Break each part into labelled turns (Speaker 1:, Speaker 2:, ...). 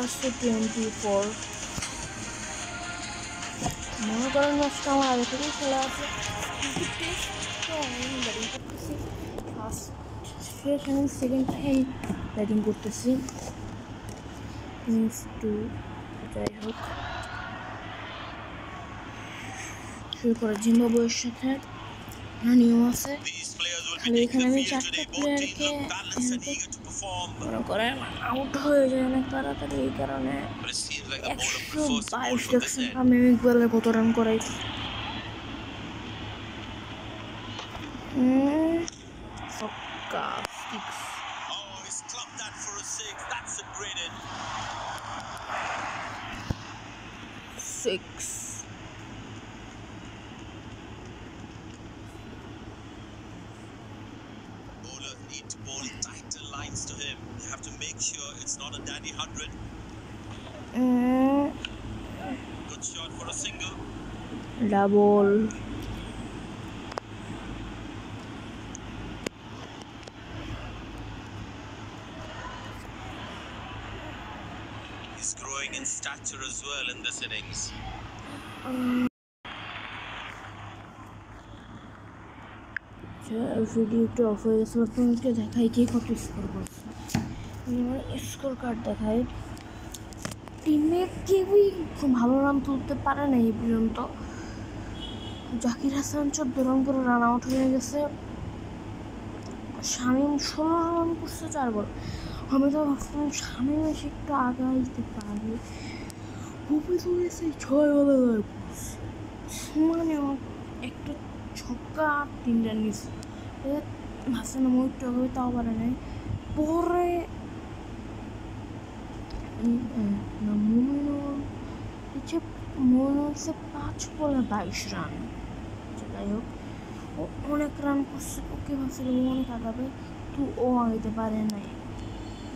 Speaker 1: RC24 মনে করেন ম্যাচটা আমার আগে থেকেই খেলা আছে ব্যাটিং করতেছি ফার্স্ট সেকেন্ড টাইম ব্যাটিং করতেছি যাই হোক শুরু করে জিম্বাবুয়ের সাথে নিয়ম আছে খালি এখানে আমি 4টা প্লেয়ারকে মনে করেন আউট হয়ে যায় অনেক তাড়াতাড়ি এই কারণে 122 দেখছেন আমি ইকবালের কত রান করাইছি ছক্কা 6
Speaker 2: Need to bowl tighter lines to him. You have to make sure it's not a daddy 100. Good shot for a single.
Speaker 1: Double.
Speaker 2: He's growing in stature as well in this innings.
Speaker 1: ভিডিওটা of হয়ে গেছে আপনাদেরকে দেখাই কে কত score করছে score card দেখাই টিমে কেউই ভালো রান তুলতে পারে না এই পর্যন্ত জাকির হাসান 14 রান করে রান আউট হয়ে গেছে শামীম 16 রান করছে 4 বল আমি তো ভাবছিলাম শামীম এসে একটু আগাইতে পারবে খুবই ধরেছে 6 বলে মানে একটা ছক্কা 3 রান নিচ্ছে ভাবছিলাম ওই একটু আগাবে তাও পারে নাই পরে মনে হচ্ছে 5 বলে 22 রান যাই হোক অনেক রান করছে ওকে ভাবছিলাম অনেক আগাবে তো ও আগাইতে পারে নাই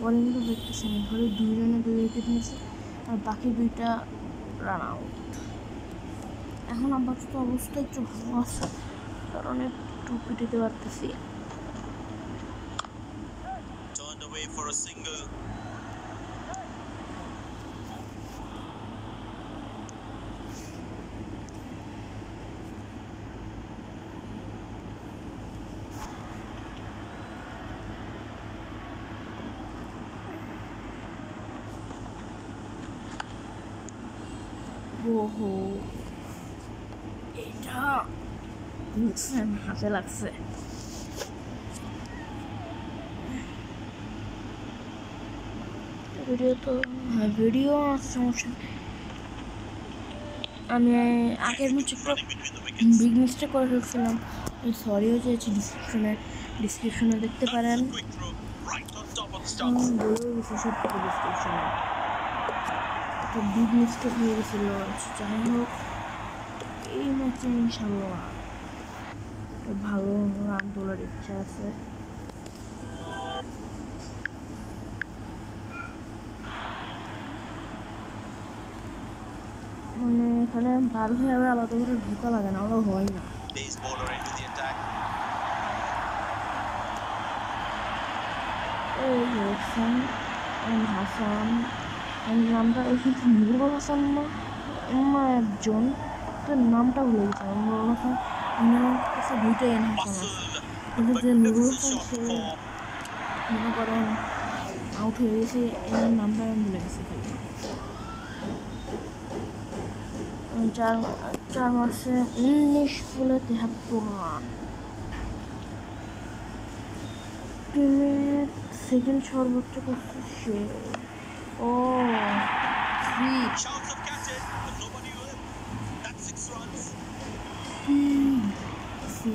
Speaker 1: বলিং তো দেখতেছে না ধরে 2 রানে 2 উইকেট নিয়েছে আর বাকি 2টা রান আউট এখন আপাতত অবস্থা একটু ভালো আছে কারণ একটু পিটিতে পারতেছি
Speaker 2: Turned away for a single.
Speaker 1: ওহো এটা হাতে লাগছে ভিডিও আছে সমস্যা আমি আগের ম্যাচে বিগ মিস্টেক করে ফেলছিলাম সরিও চেয়েছি ডিসক্রিপশনে দেখতে পারেন বলেও গেছি সব ডিসক্রিপশনে একটা বিগ মিস্টেক হয়ে গেছিল যাই হোক এই ম্যাচে ইনশাল্লাহ ভালো রান তোলার ইচ্ছা আছে মানে এখানে বার হয়ে আবার আলাদা করে ঢোকা লাগে না ওরা হয় না এই দেখছেন হাসান নামটা এসেছে নুরুল হাসান না একজন তোর নামটা ভুলে গেছে নুরুল হাসান কাছে 2টাই হাসান আছে কিন্তু যে নুরুল হাসান সে মনে করেন আউট হয়ে গেছে এর নামটা আমি ভুলে গেছি চার মাসে 19 বলে 73 রান টিমের সেকেন্ড সর্বোচ্চ করছে সে ও 3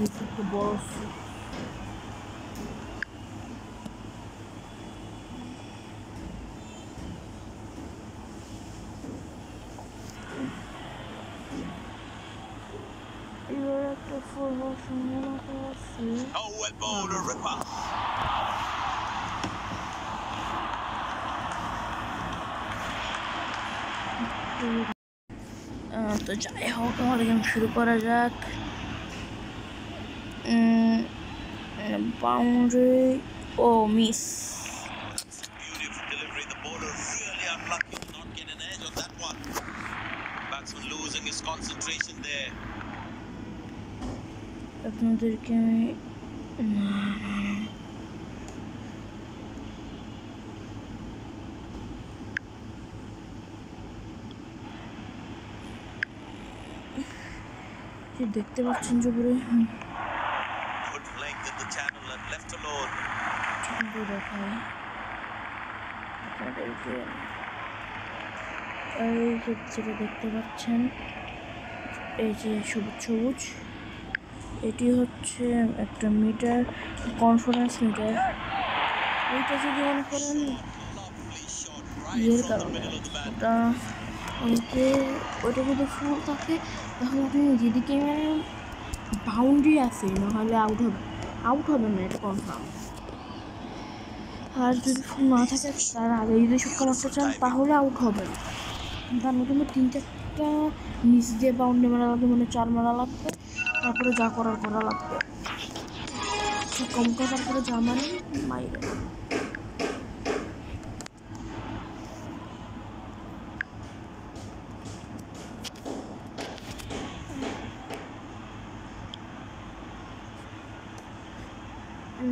Speaker 1: একটা বড় এবার একটা ফুটবল সম্ভাবনা আছে তো যাই হোক আমাদের গেম শুরু করা যাক Boundary. Oh, miss.
Speaker 2: Beautiful delivery. The bowler really unlucky to not get an edge on that one. Batsman losing his concentration there.
Speaker 1: আপনাদেরকে আমি দেখতে পাচ্ছেন যে পুরো
Speaker 2: Good length in the channel and left alone.
Speaker 1: ঠিক করে দেখায় আপনাদেরকে এই যেটা দেখতে পাচ্ছেন এই যে সবুজ সবুজ এটি হচ্ছে একটা মিটার কনফারেন্স মিটার এইটা যদি মনে করেন
Speaker 2: Lovely shot right
Speaker 1: ইয়ের
Speaker 2: from the
Speaker 1: কারণে
Speaker 2: middle of the bat.
Speaker 1: ওটা অনেকে ওইটা যদি ফুল থাকে তাহলে আপনি যেদিকে মানে বাউন্ডারি আছে নাহলে আউট হবে না এটা কনফার্ম আর যদি ফুল না থাকে তার আগে যদি শটটা মারতে চান তাহলে আউট হবে না তার মধ্যে 3-4টা নিচ দিয়ে বাউন্ডারি মারা লাগবে মানে 4 মারা লাগবে তারপরে যা করা লাগবে কমকা তারপরে যা মানে মাইরে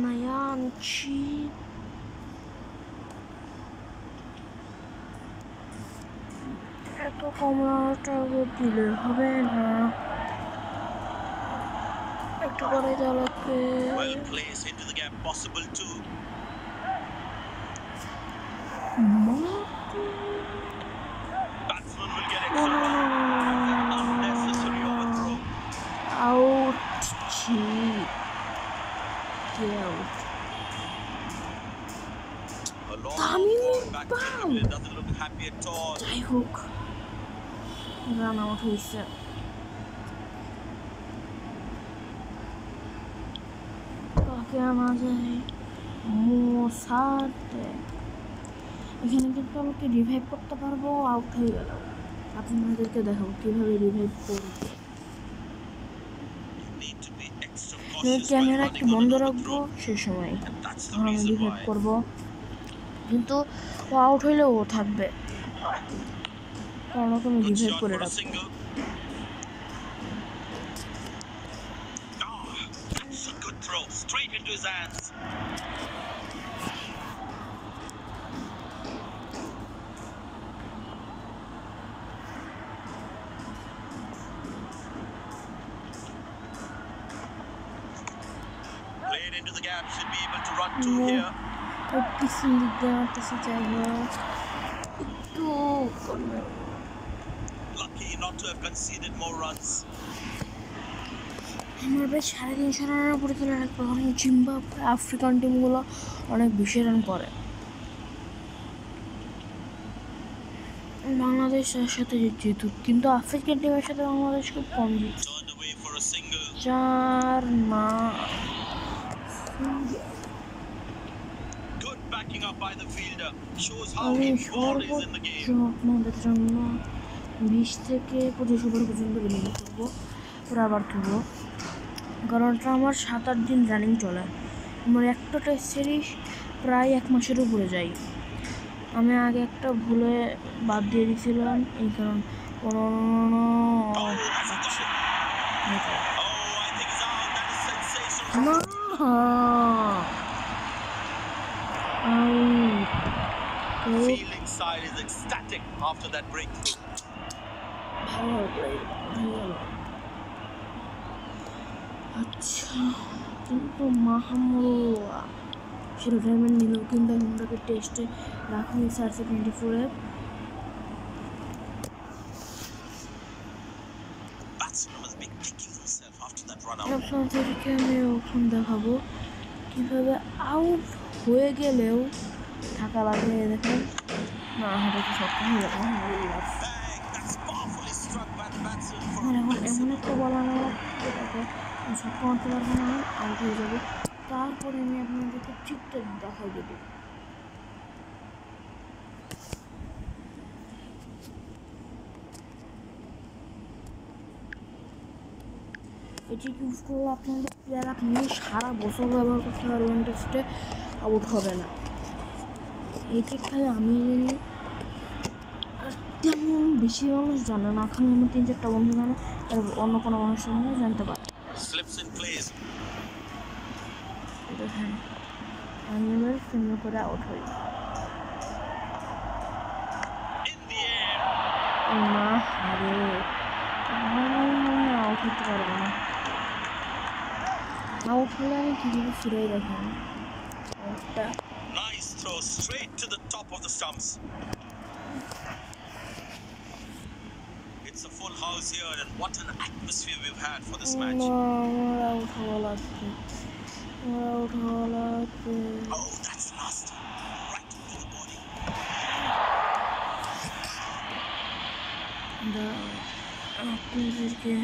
Speaker 1: নয়া আনছি এত কমলাটা দিলে হবে না একটু করে যা লাগবে
Speaker 2: Well placed into the gap, possible too. Batsman will get extra run. Unnecessary overthrow.
Speaker 1: Out. Cheap. Get out.
Speaker 2: A long
Speaker 1: Tamim
Speaker 2: ball back to
Speaker 1: Iqbal.
Speaker 2: England doesn't look happy at all.
Speaker 1: যাই হোক run out হয়েছে কাকে আনা যায় মোসাতে এখানে কিন্তু আমাকে revive করতে পারবো আউট হয়ে গেল আপনাদেরকে দেখাবো কীভাবে রিভাইভ করবো
Speaker 2: Need to be extra cautious
Speaker 1: camera
Speaker 2: while
Speaker 1: একটু
Speaker 2: running on
Speaker 1: বন্ধ
Speaker 2: an
Speaker 1: রাখবো
Speaker 2: overthrow.
Speaker 1: সে সময়
Speaker 2: And that's the
Speaker 1: তখন আমি
Speaker 2: reason
Speaker 1: রিভাইভ
Speaker 2: why.
Speaker 1: করবো কিন্তু ও আউট হইলে ও থাকবে কারণ ওকে আমি
Speaker 2: Good
Speaker 1: রিভাইভ
Speaker 2: shot
Speaker 1: করে
Speaker 2: for a
Speaker 1: রাখবো
Speaker 2: single. That's a good throw, straight into his hands. Played into the gap, should be able to run two here.
Speaker 1: কিছু লিখতে পারতেছি যাই হোক একটু
Speaker 2: Lucky not to have conceded more runs.
Speaker 1: আমার প্রায় 350 রানের উপরে খেলে রাখবে কারণ জিম্বাবুয়ে আফ্রিকান টিমগুলো অনেক বেশি রান করে বাংলাদেশ তার সাথে জিতুক কিন্তু আফ্রিকান টিমের সাথে বাংলাদেশ খুব কম জিতছে
Speaker 2: Turned away for a single.
Speaker 1: 4 না
Speaker 2: Good backing up by the fielder. Shows how
Speaker 1: আমি
Speaker 2: important is in the
Speaker 1: সর্বোচ্চ
Speaker 2: game.
Speaker 1: আপনাদের জন্য 20 থেকে 25 ওভার পর্যন্ত বিনিয়োগ করবো ওরা আবার তুলবো কারণ এটা আমার 7-8 দিন রানিং চলে আমার একটা টেস্ট সিরিজ প্রায় 1 মাসের উপরে যাই আমি আগে একটা ভুলে বাদ দিয়ে দিয়েছিলাম এই কারণ
Speaker 2: Oh, has he got it? Oh, I think he's out. That is sensational.
Speaker 1: না
Speaker 2: Fielding side is ecstatic after that breakthrough.
Speaker 1: আচ্ছা কিন্তু মাহমুদুল্লাহ সে রিটায়ারমেন্ট নিল কিন্তু এখন তাকে টেস্টে রাখা হয়েছে RC 24-এ
Speaker 2: Batsman must be kicking himself after that run out.
Speaker 1: আপনাদেরকে আমি ওখানে দেখাবো কীভাবে আউট হয়ে গেলেও থাকা লাগে দেখেন না এটা কি সত্যি হয়ে যাবে
Speaker 2: Bang! That's powerfully struck by the batsman for
Speaker 1: আমার
Speaker 2: a
Speaker 1: এখন
Speaker 2: good
Speaker 1: এমন
Speaker 2: single.
Speaker 1: একটা বলা না এটাকে সব মারতে পারবো না আউট হয়ে যাবে তারপরে আমি আপনাদেরকে চিত্র দেখাই দেবো এটি ইউজ করলে আপনাদের প্লেয়ার আপনি সারা বছর ব্যবহার করতে পারবেন, টেস্টে আউট হবে না। এই ট্রিকটাই আমি জানি, আর তেমন বেশি মানুষ জানে না। এখন আমি 3-4টা বন্ধু জানে, তারপর অন্য কোনো মানুষের মধ্যে জানতে পারে। দেখেন আমি এবার সুন্দর করে আউট হই। না হারে আউট হতে পারবো না। আউট হলে আমি কীভাবে ফিরে দেখেন আউটটা।
Speaker 2: Nice throw straight to the top of the stumps. It's a full house here, and what an atmosphere we've had for this match.
Speaker 1: আমার আউট হওয়া লাগবে, আমার আউট হওয়া লাগবে।
Speaker 2: Oh, that's nasty. Right to the body.
Speaker 1: আপনাদেরকে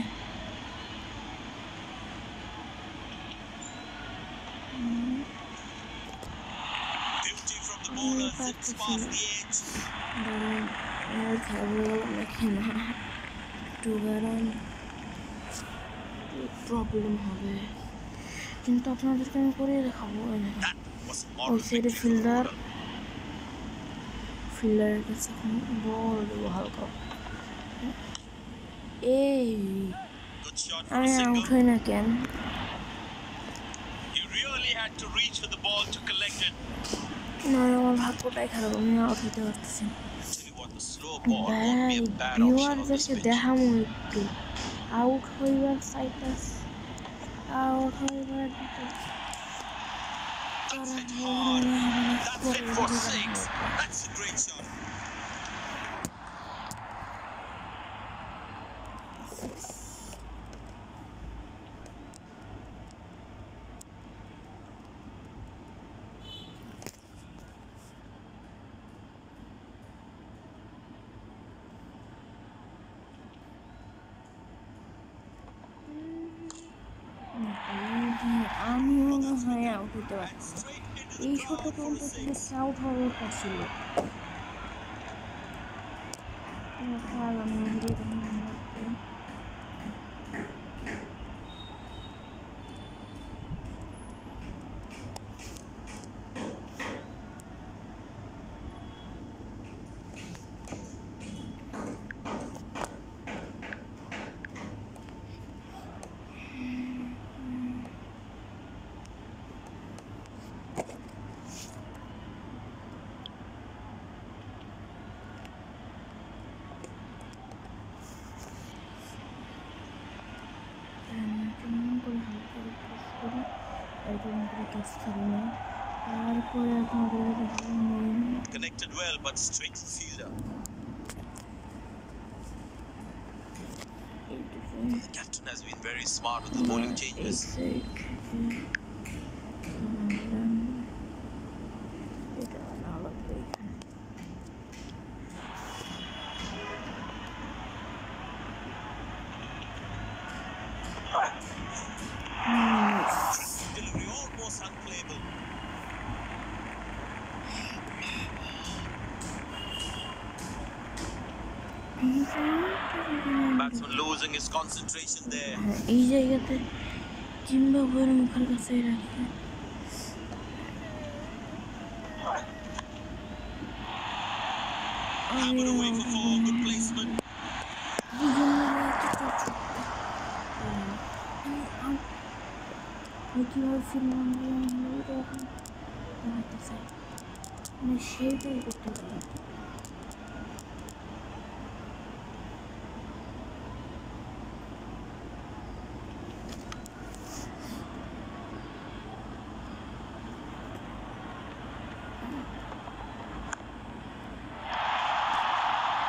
Speaker 2: Beauty from the bowler, zips past the edge.
Speaker 1: Problem হবে, কিন্তু আপনাদেরকে আমি করে দেখাবো।
Speaker 2: That was
Speaker 1: ওই
Speaker 2: moral
Speaker 1: সাইডে
Speaker 2: victory for the bowler.
Speaker 1: ফিল্ডারের কাছে এখন বল দেবো হালকা। এই
Speaker 2: Good shot for
Speaker 1: আমি
Speaker 2: a
Speaker 1: আউট
Speaker 2: single.
Speaker 1: হই না কেন?
Speaker 2: He really had to reach for the ball to collect it.
Speaker 1: না আমার ভাগ্যটাই খারাপ, আমি আউট হতে পারতেছি না।
Speaker 2: Tell you what, the slow ball won't be a bad option on this
Speaker 1: ভিউয়ারদেরকে
Speaker 2: pitch.
Speaker 1: দেখাবো একটু আউট হইবার সাইটাস, আউট হইবার
Speaker 2: That's it hard. That's it for six. That's a great shot.
Speaker 1: আমিও না হয় আউট হতে পারছি।
Speaker 2: Straight into
Speaker 1: এই
Speaker 2: the
Speaker 1: শটে
Speaker 2: draw for
Speaker 1: কিন্তু
Speaker 2: six.
Speaker 1: আউট হওয়ার কথা ছিল।
Speaker 2: Connected well, but straight to the fielder. The captain has been very smart with the bowling changes. Delivery almost unplayable. Batsman losing his concentration there.
Speaker 1: এই জায়গাতে জিম্বাবুয়ের মুখের কাছে রাখে।
Speaker 2: Hammered away for four. Good placement.
Speaker 1: কিভাবে ফিরলাম মানে সেইটাই করতে পারি।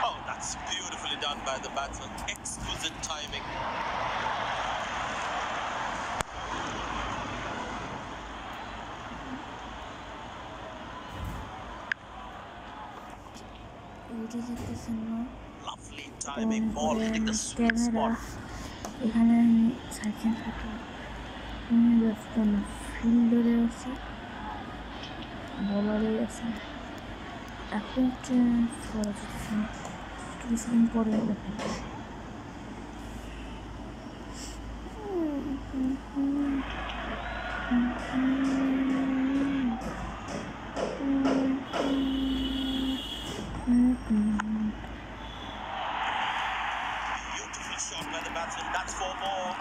Speaker 2: Oh, that's beautifully done by the batsman. Exquisite timing. Lovely timing. Ball hitting the sweet spot.
Speaker 1: এখানে আমি সাইকেল থেকে ব্যস্ত না, ফিল্ডারে আছে, বলারে আছে। এখন করা যেতেছে না, কিছুদিন পরে দেখেন।
Speaker 2: 4 more.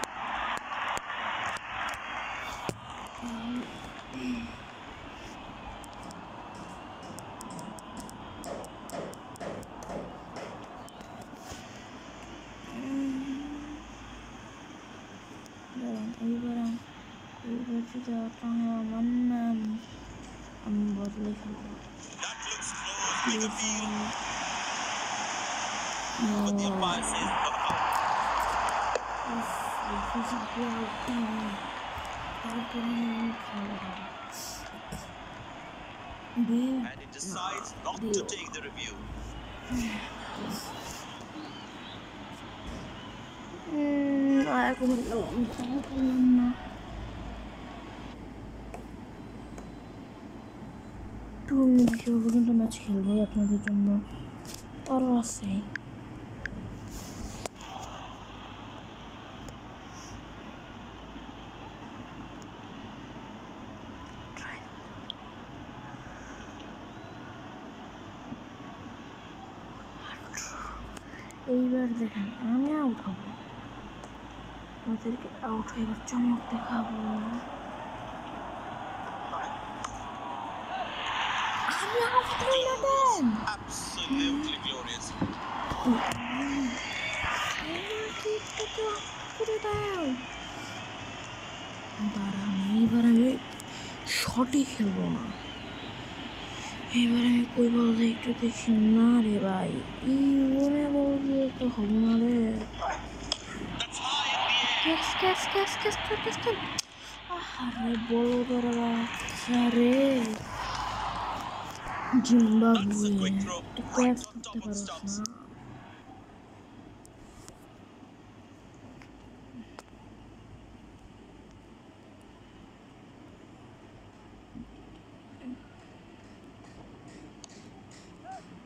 Speaker 1: এইবার যদি আমার নাম আমি বদলে ফেলবো।
Speaker 2: That looks close. Big appeal. But the umpire says no out. And it decides not to take the review.
Speaker 1: আমি বিকেল পর্যন্ত ম্যাচ খেলবো আপনাদের জন্য, আরও আছে। এইবার দেখেন আমি আউট হব, ওদেরকে আউট হয়ে এবার চমক দেখাবো। আমি আউট হয়ে দেন,
Speaker 2: Absolutely glorious.
Speaker 1: করে দাও। এবার আমি শটই খেলবো না, এবার আমি কই বল একটু দেখি না রে ভাই, ইউনে বল দিয়ে তো হব না রে। আরে বলো দাঁড়া রে জিম্বাবুয়ে, তুই ক্যাচ করতে পারোস না।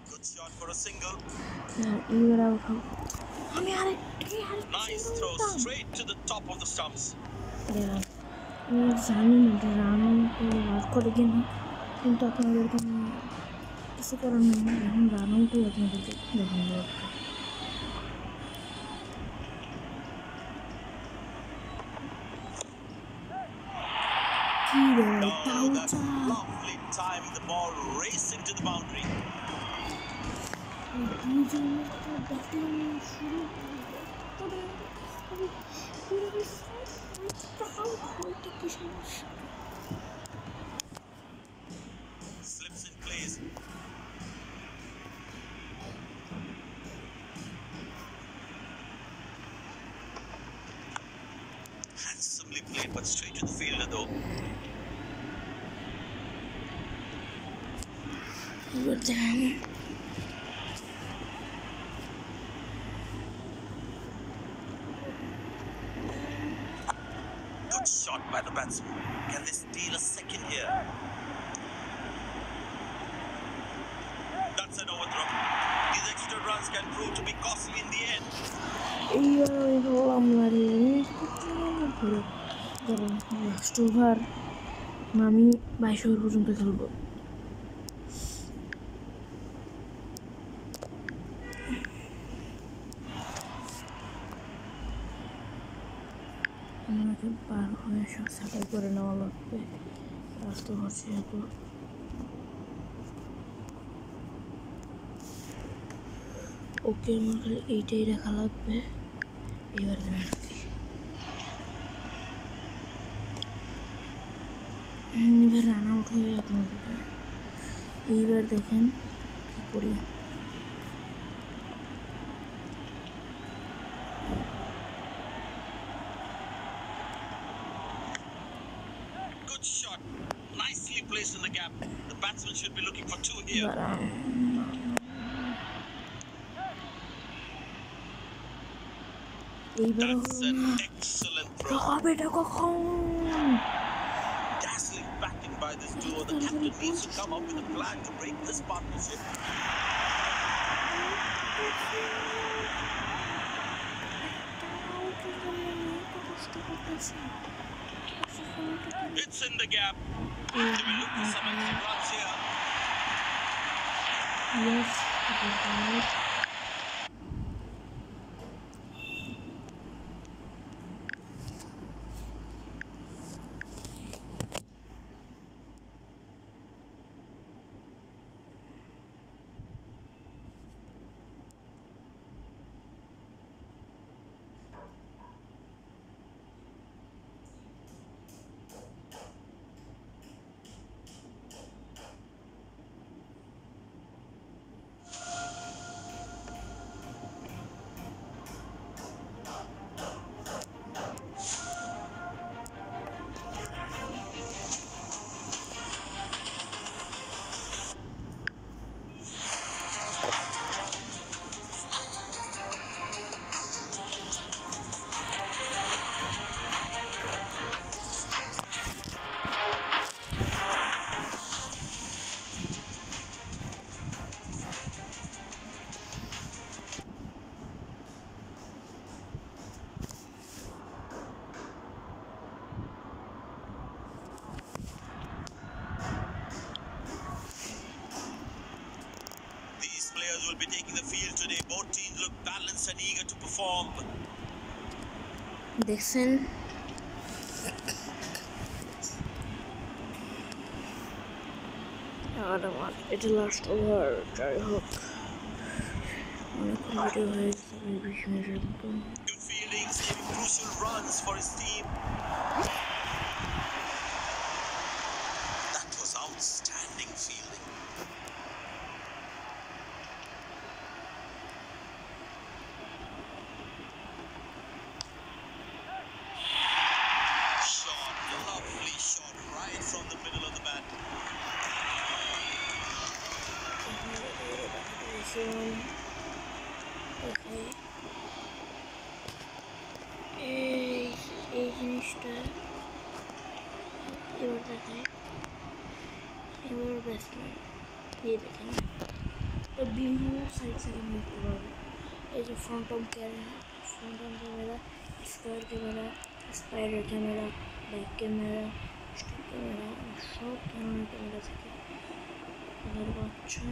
Speaker 2: Good shot for a single.
Speaker 1: এবার আউট হব আমি।
Speaker 2: Nice throw straight to the top of the stumps.
Speaker 1: জানি না রান বাদ করে কিনা, কিন্তু আপনাদেরকে কিছু করার নেই, এখন রান আউট হয়ে আপনাদেরকে দেখানো দরকার। কি রে তাও
Speaker 2: That's lovely timing the ball racing to the boundary. Slips in place. Handsomely played, but straight to the fielder though. Good shot by the batsman. Can they steal a second here? That's an overthrow. These extra runs can prove to be costly in the end.
Speaker 1: Last over আমি 22 over পর্যন্ত খেলবো। আমাকে পার হয়ে সব সেটাই করে নেওয়া লাগবে, লাস্ট ওভার যেহেতু। ওকে আমার খালি এইটাই রাখা লাগবে এবার। এবার রান আউট হয়ে আপনাদের এইবার দেখেন কি করি।
Speaker 2: Good shot. Nicely placed in the gap. The batsman should be looking for two here. That's an excellent throw. Dazzling batting by this duo. The captain needs to come up with a plan to break this partnership. It's in the gap. They will look for some extra runs here.
Speaker 1: Yes, it is right.
Speaker 2: balanced and eager to perform.
Speaker 1: দেখছেন আর আমার এটা last over যাই হোক অনেকক্ষণ video হয়ে গেছে 20 মিনিটের মতো
Speaker 2: Good fielding, saving crucial runs for his team. That was outstanding fielding. Shot, lovely shot right from the middle of the bat.
Speaker 1: এই জিনিসটা এবার দেখায় এবার ব্যাটসম্যান দিয়ে দেখেন বিভিন্ন সাইড থেকে দেখতে পারবো এই যে front on camera square camera spider camera back camera stick camera সব ধরনের ক্যামেরা থেকে দেখতে পাচ্ছেন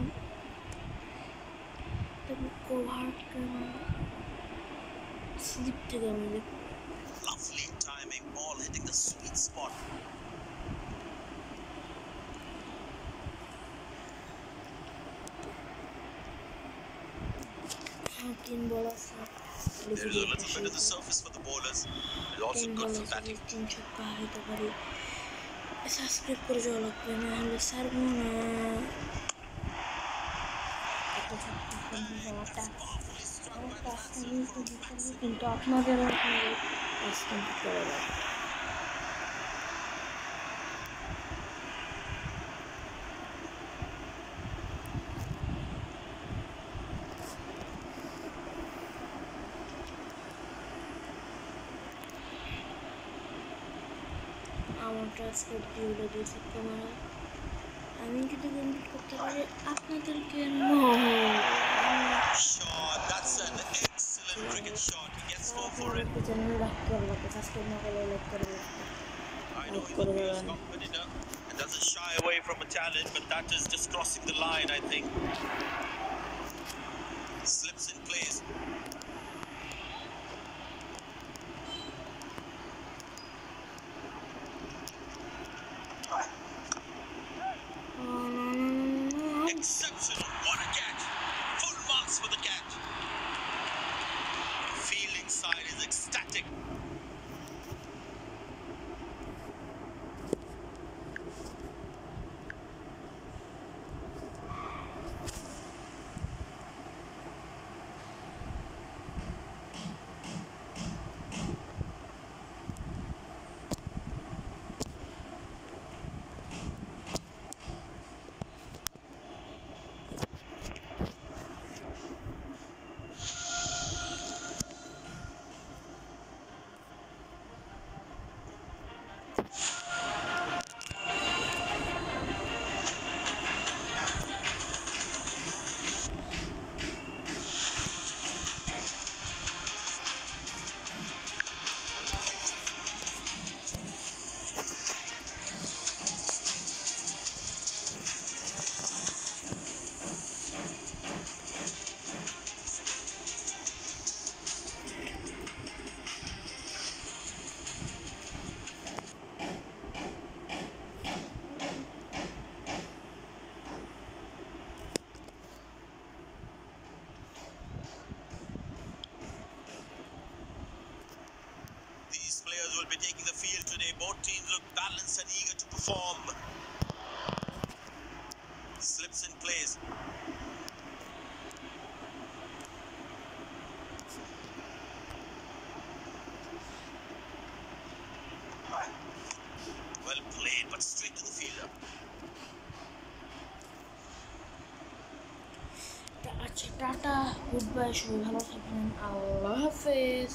Speaker 1: তারপর কভার ক্যামেরা স্লিপ থেকে আমি দেখতে
Speaker 2: Lovely timing, ball hitting the sweet spot.
Speaker 1: তিন বল আছে
Speaker 2: There is a little bit of the surface for the bowlers. It's also good for batting.
Speaker 1: তিন ছক্কা হইতে পারি সাবস্ক্রাইব করে যাওয়া লাগবে না হলে সারবো না কিন্তু আপনাদের কাজ কমপ্লিট করা লাগবে আমার ট্রান্সপোর্ট ভিডিওটা দিয়ে ছক্কা মারা আমি যদি কমপ্লিট করতে পারি আপনাদেরকে
Speaker 2: Shot, that's an excellent cricket shot. He gets 4 for it.
Speaker 1: Channel like করে লাগবে সাবস্ক্রাইব না করলে লাইক করে লাগবে
Speaker 2: I know he's a fierce competitor and doesn't shy away from a challenge, but that is just crossing the line, I think. Slips in place. Exceptional. What a catch. Full marks for the catch. The fielding side is ecstatic. These players will be taking the field today. Both teams look balanced and eager to perform. Slips in place. Well played, but straight to the fielder.
Speaker 1: আচ্ছা tata good bye সবাই ভালো থাকবেন আল্লাহ হাফেজ